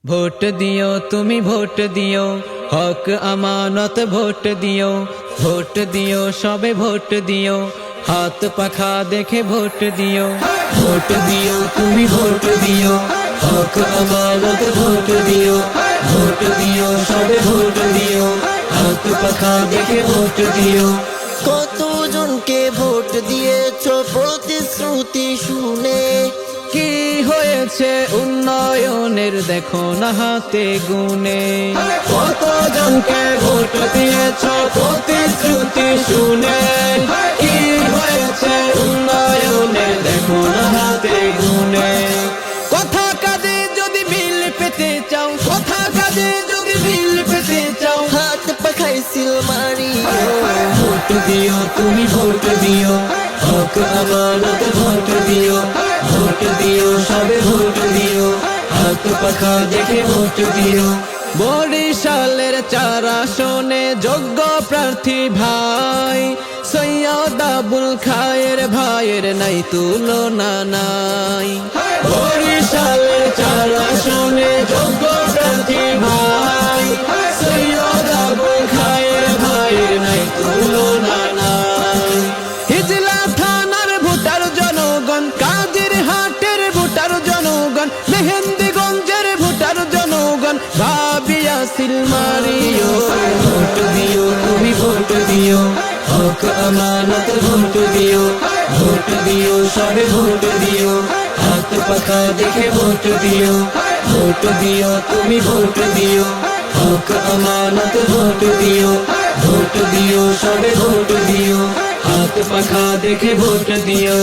Vote দিও তুমি vote দিও, হক আমানত ভোট দিও। ভোট দিও সবে ভোট দিও, হাত পাখা দেখে ভোট দিও। ভোট দিও তুমি ভোট দিও, হক আমানত ভোট দিও। ভোট দিও সবে ভোট দিও, হাত পাখা দেখে ভোট দিও। কতজনকে ভোট দিয়েছো প্রতিশ্রুতি শুনে, কি হয়েছে উন্নয়নের দেখো না হাতে গুনে। কতজনকে ভোট দিয়েছ প্রতিশ্রুতি শুনে, কি হয়েছে উন্নয়নের দেখো না হাতে গুনে। কথা কাজে যদি মিল পেতে চাও, কথা কাজে যদি মিল পেতে চাও, হাত পাখায় সিল মারিও। ভোট দিও তুমি ভোট দিও, হক আমানত ভোট দিও। ভোট দিও সবে ভোট দিও, হাত পাখা দেখে ভোট দিও। বরিশালের 4 আসনে যোগ্য প্রার্থী ভাই, সৈয়দ আবুল খায়ের ভাইয়ের নাই তুলনা নাই। বরিশালের 4 আসনে যোগ্য প্রার্থী ভাই, সৈয়দ আবুল খায়ের ভাইয়ের নাই তুলনা নাই। হিজলা থানার ভোটার জনগণ, কাজীর হাটের ভোটার জনগণ, মেহেন্দিগঞ্জের ভোটার জনগণ, ভাবিয়া সিল মারিও। ভোট দিও তুমি ভোট দিও, হক আমানত ভোট দিও। ভোট দিও সবে ভোট দিও, হাত পাখা দেখে ভোট দিও। ভোট দিও তুমি ভোট দিও, হক আমানত ভোট দিও। ভোট দিও সবে ভোট দিও, হাত পাখা দেখে ভোট দিও।